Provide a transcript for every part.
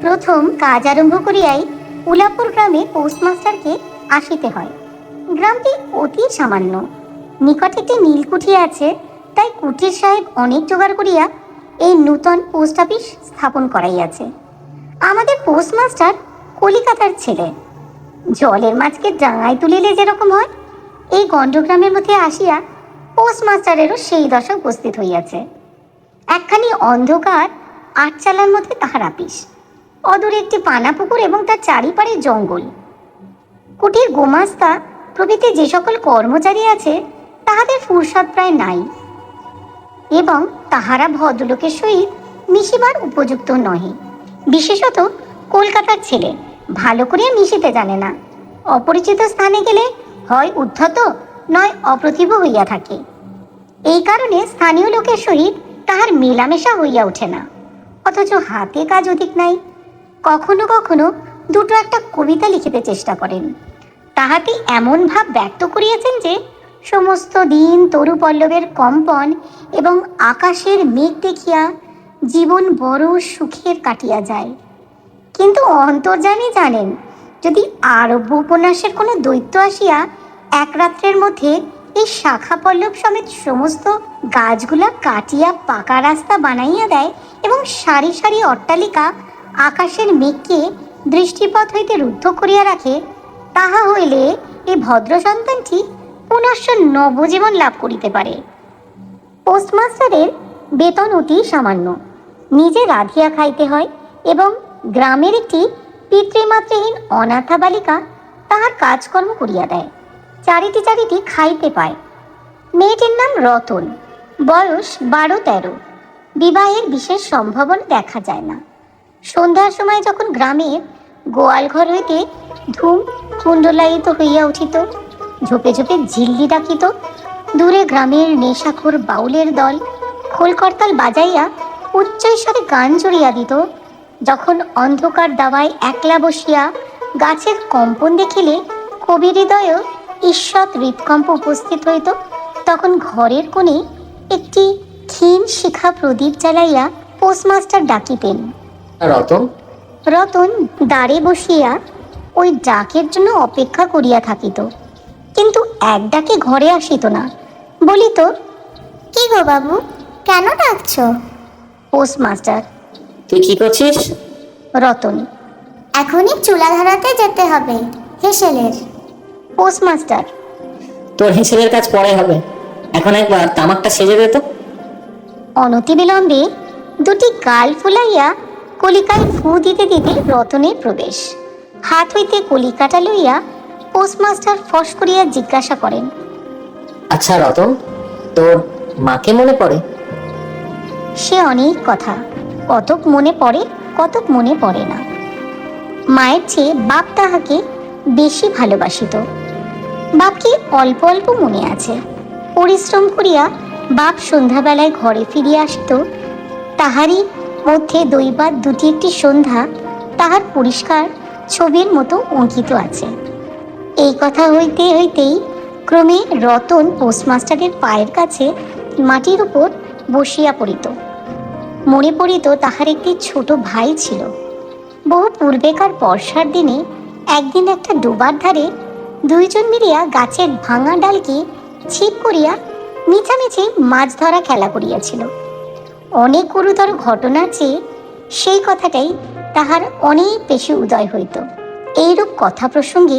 প্রথম কাজ আরম্ভ করিয়াই উলাপুর গ্রামে পোস্টমাস্টারকে আসিতে হয়। গ্রামটি অতি সামান্য, নিকটে একটি নীলকুঠি আছে, তাই কুঠির সাহেব অনেক জোগাড় করিয়া এই নূতন পোস্ট অফিস স্থাপন করাইয়াছে। আমাদের পোস্টমাস্টার কলিকাতার ছেলে। জলের মাছকে ডাঙায় তুলিলে যেরকম হয়, এই গণ্ডগ্রামের মধ্যে আসিয়া পোস্টমাস্টারেরও সেই দশা উপস্থিত হইয়াছে। একখানি অন্ধকার আটচালার মধ্যে তাহার আপিস, অদূরে একটি পানা পুকুর এবং তার চারিপাড়ে জঙ্গল। কুটির গোমাস্তা প্রভৃতি যে সকল কর্মচারী আছে, তাহাদের ফুরসত প্রায় নাই, এবং তাহারা ভদ্রলোকের সহিত মিশিবার উপযুক্ত নহে। বিশেষত কলকাতার ছেলে ভালো করিয়া মিশিতে জানে না। অপরিচিত স্থানে গেলে হয় উদ্ধত, নয় অপ্রতিভ হইয়া থাকে। এই কারণে স্থানীয় লোকের সহিত তাহার মেলামেশা হইয়া ওঠে না। অথচ হাতে কাজ অধিক নাই। কখনো কখনো দুটো একটা কবিতা লিখিতে চেষ্টা করেন। তাহাতে এমন ভাব ব্যক্ত করিয়াছেন যে সমস্ত দিন তরু পল্লবের কম্পন এবং আকাশের মেঘ দেখিয়া জীবন বড় সুখের কাটিয়া যায়। কিন্তু অন্তর্যামী জানেন, যদি আরব্য উপন্যাসের কোনো দৈত্য আসিয়া এক রাত্রের মধ্যে এই শাখা পল্লব সমেত সমস্ত গাছগুলা কাটিয়া পাকা রাস্তা বানাইয়া দেয় এবং সারি সারি অট্টালিকা আকাশের মেঘকে দৃষ্টিপথ হইতে রুদ্ধ করিয়া রাখে, তাহা হইলে এই ভদ্র সন্তানটি পুনশ্চ নবজীবন লাভ করিতে পারে। পোস্টমাস্টারের বেতন অতি সামান্য, নিজে রাঁধিয়া খাইতে হয় এবং গ্রামের একটি পিতৃমাতৃহীন অনাথা বালিকা তাহার কাজকর্ম করিয়া দেয়। চারিটি চারিটি খাইতে পায়। মেয়েটির নাম রতন, বয়স 12-13। বিবাহের বিশেষ সম্ভাবনা দেখা যায় না। সন্ধ্যার সময় যখন গ্রামের গোয়াল ঘর হইতে ধূম কুণ্ডলায়িত হইয়া উঠিত, ঝোপে ঝোপে ঝিল্লি ডাকিত, দূরে গ্রামের নেশাখোর বাউলের দল খোল করতাল বাজাইয়া উচ্চৈস্বরে গান জুড়িয়া দিত, যখন অন্ধকার দাওয়ায় একলা বসিয়া গাছের কম্পন দেখিলে কবির হৃদয়েও ঈষৎ হৃৎকম্প উপস্থিত হইত, তখন ঘরের কোণে একটি ক্ষীণ শিখা প্রদীপ জ্বালাইয়া পোস্টমাস্টার ডাকিতেন। রতন। রতন দ্বারে বসিয়া ওই ডাকের জন্য অপেক্ষা করিয়া থাকিত, কিন্তু এক ডাকে ঘরে আসিত না। বলিত, কি গো বাবু, কেন ডাকছ? পোস্টমাস্টার, তুই কি করছিস? রতন, এখনই চুলা ধরাতে যেতে হবে হেসেলের। পোস্টমাস্টার, তোর হিসেবের কাজ পরে হবে, এখন একবার তামাকটা সেজে দে তো। অনতিবিলম্বে দুটি গাল ফুলাইয়া কলিকায় ফু দিতে দিতে রতনের প্রবেশ। হাত হইতে কলিকাটা লইয়া পোস্টমাস্টার ফস করিয়া জিজ্ঞাসা করেন, আচ্ছা রতন, তোর মাকে মনে পড়ে? সে অনেক কথা, কতক মনে পড়ে, কতক মনে পড়ে না। মায়ের চেয়ে বাপ তাহাকে বেশি ভালোবাসিত। বাপকে অল্প অল্প মনে আছে। পরিশ্রম করিয়া বাপ সন্ধ্যাবেলায় ঘরে ফিরিয়া আসিত, তাহারই মধ্যে দৈবাত দুটি একটি সন্ধ্যা তাহার পরিষ্কার ছবির মতো অঙ্কিত আছে। এই কথা হইতে হইতেই ক্রমে রতন পোস্টমাস্টারের পায়ের কাছে মাটির উপর বসিয়া পড়িত। মনে পড়িত তাহার একটি ছোট ভাই ছিল। বহু পূর্বেকার বর্ষার দিনে একদিন একটা ডোবার ধারে দুইজন মিলিয়া গাছের ভাঙা ডালকে ছিপ করিয়া মিছামিছি মাছ ধরা খেলা করিয়াছিল। অনেক গুরুতর ঘটনার চেয়ে সেই কথাটাই তাহার অনেক বেশি উদয় হইত। এইরূপ কথা প্রসঙ্গে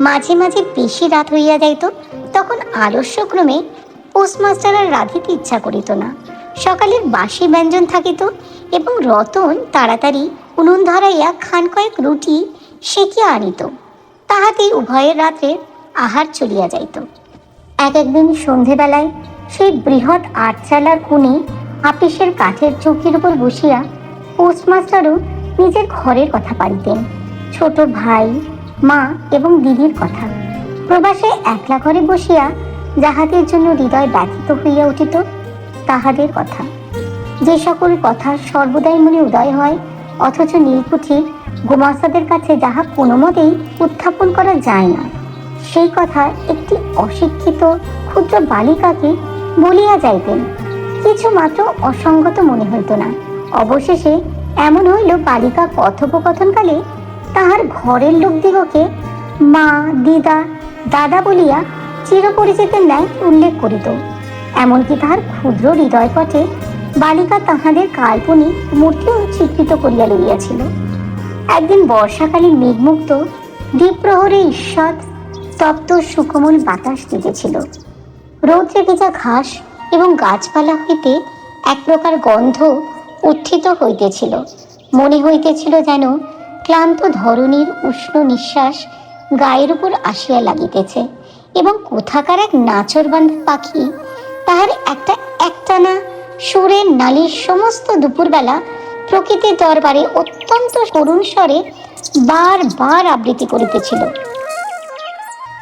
মাঝে মাঝে বেশি রাত হইয়া যাইত, তখন আলস্যক্রমে পোস্টমাস্টার আর রাঁধিতে ইচ্ছা করিত না। সকালের বাসি ব্যঞ্জন থাকিত এবং রতন তাড়াতাড়ি উনুন ধরাইয়া খান কয়েক রুটি সেকিয়া আনিত। তাহাতেই উভয়ের রাত্রে আহার চলিয়া যাইত। একদিন সন্ধেবেলায় সেই বৃহৎ আটচালার কোণে আপিসের কাঠের চৌকির উপর বসিয়া পোস্টমাস্টারও নিজের ঘরের কথা পাড়িতেন, ছোট ভাই, মা এবং দিদির কথা। প্রবাসে একলা ঘরে বসিয়া যাহাদের জন্য হৃদয় ব্যথিত হইয়া উঠিত, তাহাদের কথা। যে সকল কথা সর্বদাই মনে উদয় হয়, অথচ নীলকুঠির গোমাস্তাদের কাছে যাহা কোনো মতেই উত্থাপন করা যায় না, সেই কথা একটি অশিক্ষিত ক্ষুদ্র বালিকাকে বলিয়া যাইতেন। কিছু মাত্র অসঙ্গত মনে হইত না। অবশেষে এমন হইল, বালিকা কথোপকথনকালে তাহার ঘরের লোকদিগকে মা, দিদা, দাদা বলিয়া চিরপরিচিতের ন্যায় উল্লেখ করিত। এমনকি তাহার ক্ষুদ্র হৃদয়পটে বালিকা তাহাদের কাল্পনিক মূর্তিও চিত্রিত করিয়া লইয়াছিল। একদিন বর্ষাকালীন মেঘমুক্ত দ্বীপ্রহরে ঈষৎ তপ্ত সুকোমল বাতাস দিতেছিল। রৌদ্রে ভেজা ঘাস এবং গাছপালা হইতে এক প্রকার গন্ধ উত্থিত হইতেছিল। মনে হইতেছিল যেন ক্লান্ত ধরণীর উষ্ণ নিঃশ্বাস গায়ের উপর আসিয়া লাগিতেছে এবং কোথাকার এক নাচরবান্ধা পাখি তাহার একটানা সুরের নালিশ সমস্ত দুপুরবেলা প্রকৃতির দরবারে অত্যন্ত করুণ স্বরে বারবার আবৃত্তি করিতেছিল।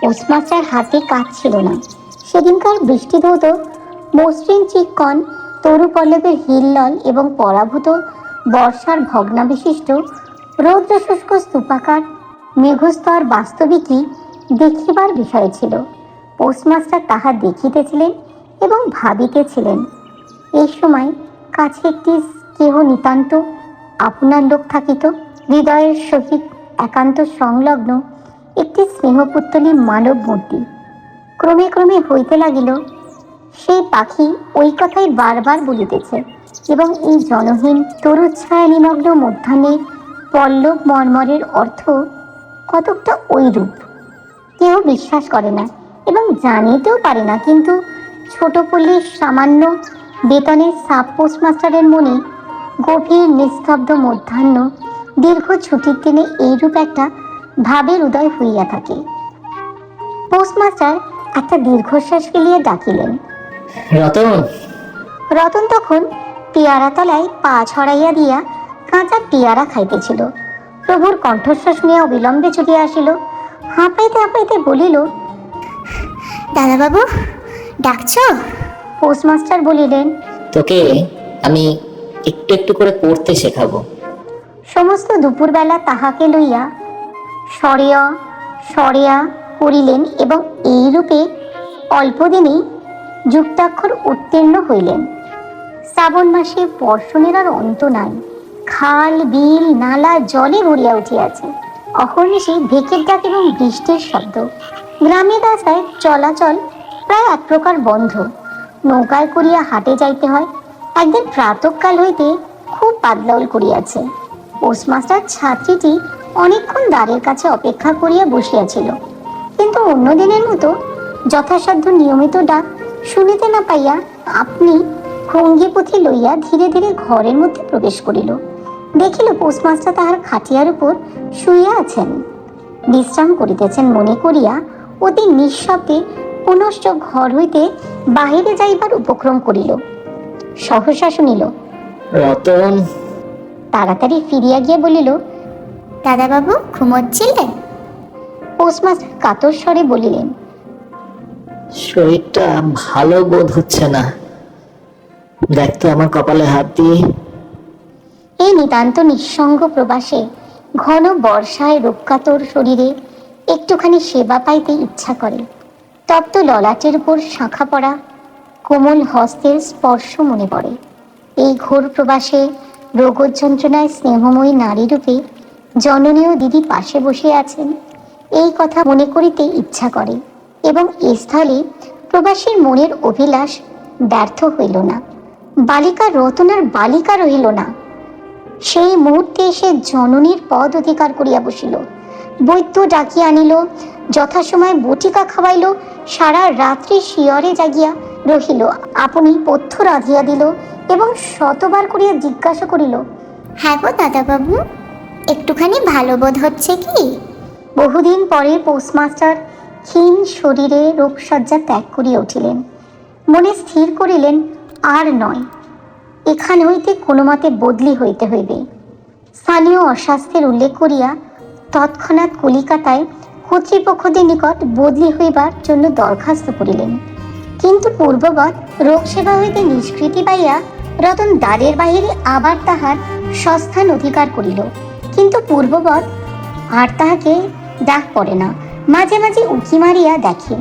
পোস্টমাস্টার হাতে কাজ ছিল না। সেদিনকার বৃষ্টিধৌত মসৃণ চিক্কন তরু পল্লবের হিল্লল এবং পরাভূত বর্ষার ভগ্নাবিশিষ্ট রৌদ্র শুষ্ক স্তূপাকার মেঘস্তর বাস্তবিকই দেখিবার বিষয় ছিল। পোস্টমাস্টার তাহা দেখিতেছিলেন এবং ভাবিতেছিলেন। এই সময় কাছে একটি কেহ নিতান্ত আপনার লোক থাকিত, হৃদয়ের সহিত একান্ত সংলগ্ন একটি স্নেহপুত্তলী মানব মূর্তি। ক্রমে ক্রমে হইতে লাগিল, সেই পাখি ওই কথাই বারবার বলিতেছে এবং এই জনহীন তরুচ্ছায়া নিমগ্ন মধ্যাহ্নের পল্লব মর্মরের অর্থ কতকটা ওইরূপ। কেউ বিশ্বাস করে না এবং জানিতেও পারে না, কিন্তু ছোট পল্লীর সামান্য বেতনের সাব পোস্টমাস্টারের মনে গভীর নিস্তব্ধ মধ্যাহ্ন দীর্ঘ ছুটির দিনে এইরূপ একটা ভাবের উদয় হইয়া থাকে। পোস্টমাস্টার একটা দীর্ঘশ্বাস ফেলিয়া ডাকিলেন, রতন। রতন তখন পেয়ারা তলায় পা ছড়াইয়া দিয়া কাঁচা পেয়ারা খাইতেছিল। প্রভুর কণ্ঠস্বর শুনিয়া অবিলম্বে ছুটিয়া আসিল। হাঁপাইতে হাঁপাইতে বলিল, দাদাবাবু ডাকছ? পোস্টমাস্টার বলিলেন, তোকে আমি একটু একটু করে পড়তে শেখাবো। সমস্ত দুপুরবেলা তাহাকে লইয়া সরেয়া সরেয়া করিলেন এবং এইরূপে অল্পদিনেই যুক্তাক্ষর উত্তীর্ণ হইলেন। শ্রাবণ মাসে বর্ষণের আর অন্ত নাই। খাল, বিল, নালা জলে ভরিয়া উঠিয়াছে। অহর্নিশি ভেকের ডাক এবং বৃষ্টির শব্দ। গ্রামের রাস্তায় চলাচল প্রায় এক প্রকার বন্ধ। নৌকায় করিয়া হাটে যাইতে হয়। একদিন প্রাতঃকাল হইতে খুব বাদলাউল করিয়াছে। পোস্টমাস্টার ছাত্রীটি অনেকক্ষণ দ্বারের কাছে অপেক্ষা করিয়া বসিয়াছিল, কিন্তু অন্য দিনের মতো যথাসাধ্য নিয়মিত ডাক শুনিতে না পাইয়া আপনি ভঙ্গিপুথি লইয়া ধীরে ধীরে ঘরের মধ্যে প্রবেশ করিল। দেখিল পোস্টমাস্টার তাহার খাটিয়ার উপর শুইয়া আছেন, বিশ্রাম করিতেছেন মনে করিয়া অতি নিঃশব্দে পুনশ্চ ঘর হইতে বাহিরে যাইবার উপক্রম করিল। সহসা শুনিল, রতন। তাড়াতাড়ি ফিরিয়া গিয়ে বলিল, দাদাবাবু ঘুমোচ্ছিলে? পোস্টমাস্টার কাতর স্বরে বলিলেন, শরীরটা ভালো বোধ হচ্ছে না, দেখ তো আমার কপালে হাত দিয়ে। এই নিতান্ত নিঃসঙ্গ প্রবাসে ঘন বর্ষায় রূপকাতর শরীরে একটুখানি সেবা পাইতে ইচ্ছা করে। তপ্ত ললাটের উপর শাঁখা পড়া কোমল হস্তের স্পর্শ মনে পড়ে। এই ঘোর প্রবাসে রোগ যন্ত্রণায় স্নেহময়ী নারী রূপে জননীয় দিদি পাশে বসে আছেন, এই কথা মনে করিতে ইচ্ছা করে এবং এ স্থলে প্রবাসীর মনের অভিলাষ ব্যর্থ হইল না। বালিকা রতনার বালিকা রহিল না। সেই মুহূর্তে এসে জননীর পদ অধিকার করিয়া বসিল। বৈদ্য ডাকিয়া আনিল, যথাসময় বটিকা খাওয়াইল, সারা রাত্রি শিয়রে জাগিয়া রহিল, আপনি পথ্য রাঁধিয়া দিল এবং শতবার করিয়া জিজ্ঞাসা করিল, হ্যাঁ গো দাদাবাবু, একটুখানি ভালো বোধ হচ্ছে কি? বহুদিন পরে পোস্টমাস্টার ক্ষীণ শরীরে রূপসজ্জা ত্যাগ করিয়া উঠিলেন। মনে স্থির করিলেন, আর নয়, এখান হইতে কোনো মতে বদলি হইতে হইবে। স্থানীয় অস্বাস্থ্যের উল্লেখ করিয়া তৎক্ষণাৎ কলিকাতায় কর্তৃপক্ষদের নিকট বদলি হইবার জন্য দরখাস্ত করিলেন। কিন্তু পূর্ববৎ রোগ সেবা হইতে নিষ্কৃতি পাইয়া রতন দ্বারের বাহিরে আবার তাহার স্বস্থান অধিকার করিল। কিন্তু পূর্ববৎ আর তাহাকে ডাক পড়ে না। মাঝে মাঝে উঁকি মারিয়া দেখে,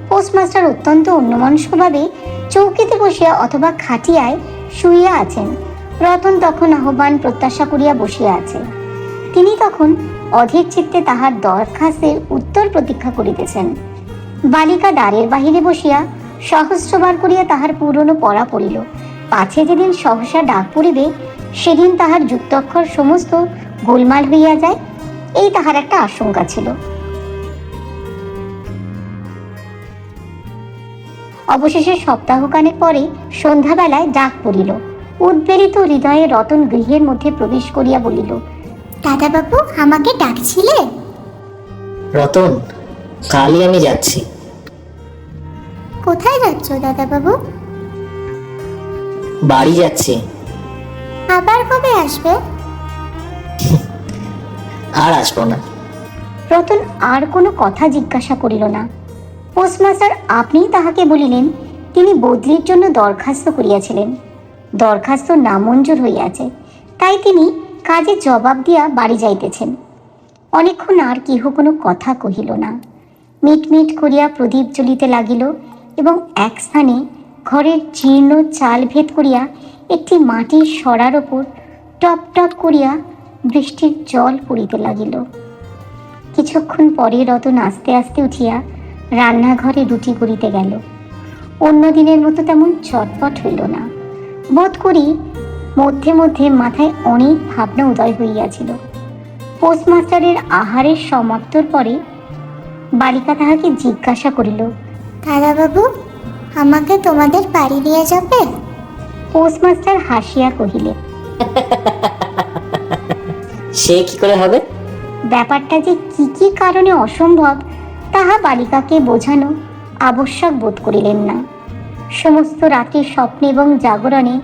পোস্টমাস্টার অত্যন্ত অন্যমনস্কভাবে চৌকিতে বসিয়া অথবা খাটিয়ায় শুইয়া আছেন। রতন তখন আহ্বান প্রত্যাশা করিয়া বসিয়া আছে। তিনি তখন অধীর চিত্তে তাহার দরখাস্তের উত্তর প্রতীক্ষা করিতেছেন। বালিকা দ্বারের বাহিরে বসিয়া সহস্রবার করিয়া তাহার পুরনো পড়া পড়িল, পাছে যেদিন সহসা ডাক পড়িবে সেদিন তাহার যুক্তাক্ষর সমস্ত গোলমাল হইয়া যায়, এই তাহার একটা আশঙ্কা ছিল। অবশেষে সপ্তাহখানেক পরে সন্ধ্যাবেলায় ডাক পড়িল। উদ্বেলিত হৃদয়ে রতন গৃহের মধ্যে প্রবেশ করিয়া বলিল, দাদাবাবু আমাকে ডাকছিলে? রতন, কালই আমি যাচ্ছি। কোথায় যাচ্ছ দাদাবাবু? বাড়ি যাচ্ছি। আবার কবে আসবে? আর আসবো না। রতন আর কোনো কথা জিজ্ঞাসা করিল না। পোস্টমাস্টার আপনিই তাহাকে বলিলেন তিনি বদলির জন্য দরখাস্ত করিয়াছিলেন, দরখাস্ত নামঞ্জুর হইয়াছে, তাই তিনি কাজে জবাব দিয়া বাড়ি যাইতেছেন। অনেকক্ষণ আর কেহ কোনো কথা কহিল না। মিটমিট করিয়া প্রদীপ জ্বলিতে লাগিল এবং এক স্থানে ঘরের জীর্ণ চাল ভেদ করিয়া একটি মাটির সরার ওপর টপ টপ করিয়া বৃষ্টির জল পড়িতে লাগিল। কিছুক্ষণ পরে রতন আস্তে আস্তে উঠিয়া রান্নাঘরে রুটি করিতে গেল। অন্য দিনের মতো তেমন চটপট হইল না। বোধ করি মধ্যে মধ্যে মাথায় অনেক ভাবনা উদয় হইয়াছিল। পোস্টমাস্টারের আহারের সমাপ্তর পরে বালিকা তাহাকে জিজ্ঞাসা করিল, দাদাবাবু আমাকে তোমাদের বাড়ি নিয়ে যাবে? পোস্টমাস্টার হাসিয়া কহিলেন, সে কি করে হবে? ব্যাপারটা যে কি কি কারণে অসম্ভব তাহা বালিকাকে বোঝানো আবশ্যক বোধ করিলেন না। সমস্ত রাত্রির স্বপ্নে এবং জাগরণে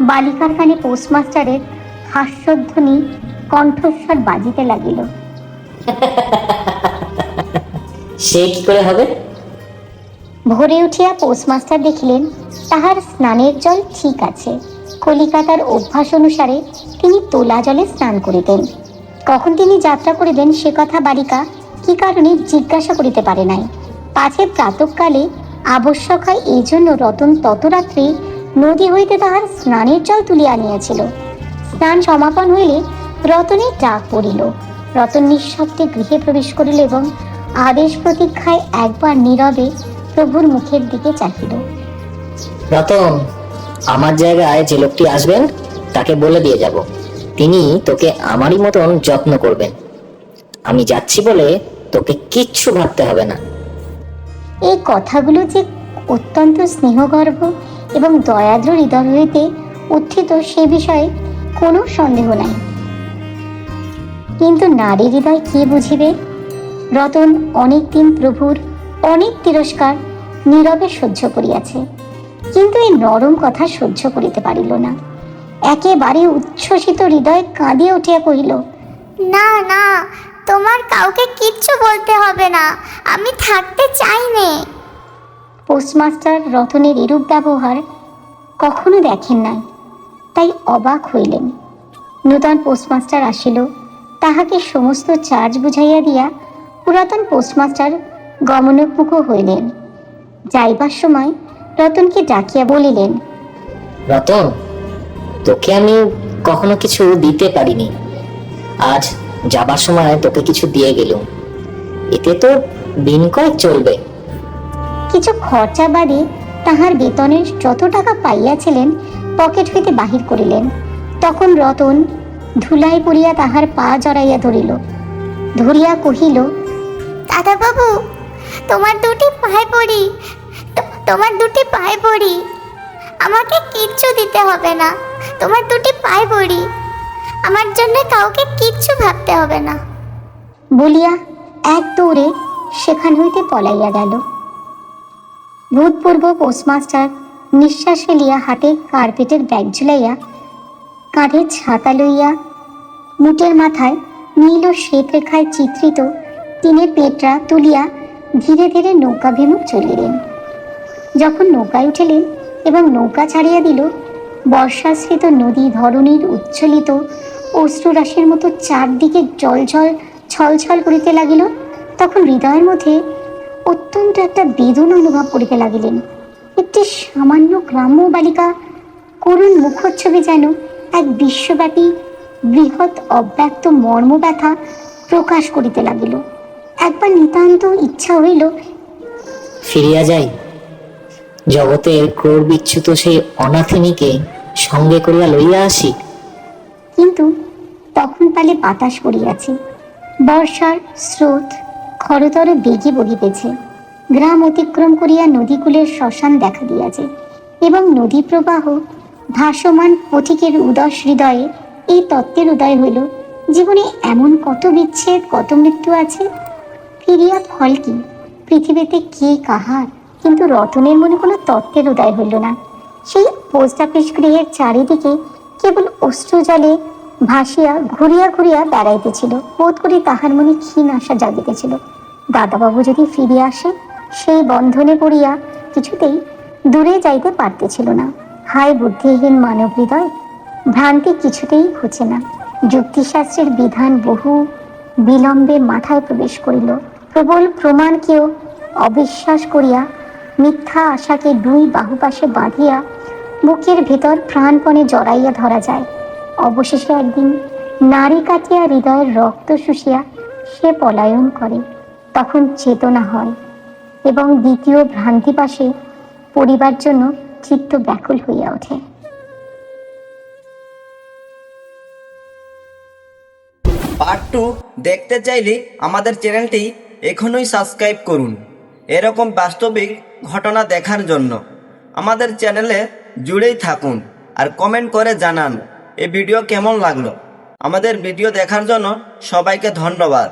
বালিকার কানে পোস্টমাস্টারের হাস্যধ্বনি কণ্ঠস্বর বাজিতে লাগিল। সে কি করে হবে? ভোরে উঠিয়া পোস্টমাস্টার দেখিলেন তাহার স্নানের জল ঠিক আছে। কলিকাতার অভ্যাস অনুসারে তিনি তোলা জলে স্নান করিতেন। কখন তিনি যাত্রা করিবেন সে কথা বালিকা কি কারণে জিজ্ঞাসা করিতে পারে নাই। পাছে প্রাতঃকালে আবশ্যক হয় এই জন্য রতন তত রাত্রে নদী হইতে তাহার স্নানের জল তুলিয়া আনিয়াছিল। স্নান সমাপন হইলে রতনের ডাক পড়িল। রতন নিঃশব্দে গৃহে প্রবেশ করিল এবং আদেশ প্রতীক্ষায় একবার নীরবে প্রভুর মুখের দিকে চাহিল। রতন, আমার জায়গায় যে লোকটি আসবেন তাকে বলে দিয়ে যাব, তিনি তোকে আমারই মতন যত্ন করবেন। আমি যাচ্ছি বলে তোকে কিচ্ছু ভাবতে হবে না। এই কথাগুলো যে অত্যন্ত স্নেহগর্ভ এবং দয়াদ্র হৃদয় হইতে উত্থিত সে বিষয়ে কোনো সন্দেহ নাই। কিন্তু নারী হৃদয় কি বুঝিবে? রতন অনেক দিন প্রভুর অনেক তিরস্কার নীরবে সহ্য করিয়াছে, কিন্তু এই নরম কথা সহ্য করিতে পারিল না। একেবারে উচ্ছ্বসিত হৃদয় কাঁদিয়া উঠিয়া কহিল, না না, তোমার কাউকে কিচ্ছু বলতে হবে না, আমি থাকতে চাই নে। পোস্টমাস্টার রতনের এরূপ ব্যবহার কখনো দেখেন নাই, তাই অবাক হইলেন। নূতন পোস্টমাস্টার আসিল, তাহাকে সমস্ত চার্জ বুঝাইয়া দিয়া পুরাতন পোস্টমাস্টার গমনোন্মুখ হইলেন। যাইবার সময় রতনকে ডাকিয়া বলিলেন, রতন, তোকে আমি কখনো কিছু দিতে পারিনি, আজ যাবার সময় তোকে কিছু দিয়ে গেলুম, এতে তো দিন কয়েক চলবে। কিছু খরচা বাদে তাহার বেতনের যত টাকা পাইয়াছিলেন পকেট হইতে বাহির করিলেন। তখন রতন ধুলায় পড়িয়া তাহার পা জড়াইয়া ধরিয়া কহিল, দাদাবাবু তোমার দুটি পায়ে পড়ি, তোমার দুটি পায়ে পড়ি, আমাকে কিচ্ছু দিতে হবে না, তোমার দুটি পায়ে পড়ি, আমার জন্য কাউকে কিচ্ছু ভাবতে হবে না। বলিয়া এক দৌড়ে সেখান হইতে পলাইয়া গেল। ভূতপূর্ব পোস্টমাস্টার নিঃশ্বাস ফেলিয়া হাতে কার্পেটের ব্যাগ ঝুলাইয়া, কাঁধে ছাতা লইয়া, মুটের মাথায় নীল ও শ্বেত রেখায় চিত্রিত টিনের পেটরা তুলিয়া ধীরে ধীরে নৌকাভিমুখ চলিলেন। যখন নৌকায় উঠিলেন এবং নৌকা ছাড়িয়া দিল, বর্ষাশ্রিত নদী ধরণীর উচ্ছ্বলিত অশ্রুরাশির মতো চারদিকে জলঝল ছলছল করিতে লাগিল। তখন হৃদয়ের মধ্যে অত্যন্ত একটা বেদনা অনুভব করিতে লাগিলেন। একটি সামান্য গ্রাম্য বালিকা করুণ মুখচ্ছবি যেন এক বিশ্বব্যাপী বৃহৎ অব্যক্ত মর্মব্যথা প্রকাশ করিতে লাগিল। একবার নিতান্ত ইচ্ছা হইল ফিরিয়া যাই, জগতের ক্রোড় বিচ্যুত সেই অনাথিনীকে সঙ্গে করিয়া লইয়া আসি। কিন্তু তখন পালে বাতাস পড়িয়াছে, বর্ষার স্রোত খরতর বেগে বহিতেছে, গ্রাম অতিক্রম করিয়া নদীকূলের শ্মশান দেখা দিয়াছে এবং নদী প্রবাহ ভাসমান পথিকের উদাস হৃদয়ে এই তত্ত্বের উদয় হইল, জীবনে এমন কত বিচ্ছেদ, কত মৃত্যু আছে, ফিরিয়া ফল কি, পৃথিবীতে কে কাহার। কিন্তু রতনের মনে কোনো তত্ত্বের উদয় হইল না। সেই পোস্ট অফিস গৃহের চারিদিকে কেবল অশ্রু জলে ভাসিয়া ঘুরিয়া ঘুরিয়া বেড়াইতেছিল। বোধ করি তাহার মনে ক্ষীণ আশা জাগিতেছিল, দাদাবাবু যদি ফিরিয়া আসে। সেই বন্ধনে পড়িয়া কিছুতেই দূরে যাইতে পারতেছিল না। হায় বুদ্ধিহীন মানব হৃদয়, ভ্রান্তি কিছুতেই ঘুচে না। যুক্তিশাস্ত্রের বিধান বহু বিলম্বে মাথায় প্রবেশ করিল। প্রবল প্রমাণকেও অবিশ্বাস করিয়া মিথ্যা আশাকে দুই বাহুপাশে বাঁধিয়া বুকের ভেতর প্রাণপণে জড়াইয়া ধরা যায়। অবশেষে একদিন নারী কাটিয়া হৃদয়ের রক্ত শুষিয়া সে পলায়ন করে। তখন চেতনা হয় এবং দ্বিতীয় ভ্রান্তি পাশে পরিবার জন্য চিত্ত ব্যাকুল হইয়া ওঠে। পার্ট 2 দেখতে চাইলে আমাদের চ্যানেলটি এখনই সাবস্ক্রাইব করুন এরকম বাস্তবিক ঘটনা দেখার জন্য। আমাদের চ্যানেলে জুড়েই থাকুন আর কমেন্ট করে জানান এই ভিডিও কেমন লাগলো। আমাদের ভিডিও দেখার জন্য সবাইকে ধন্যবাদ।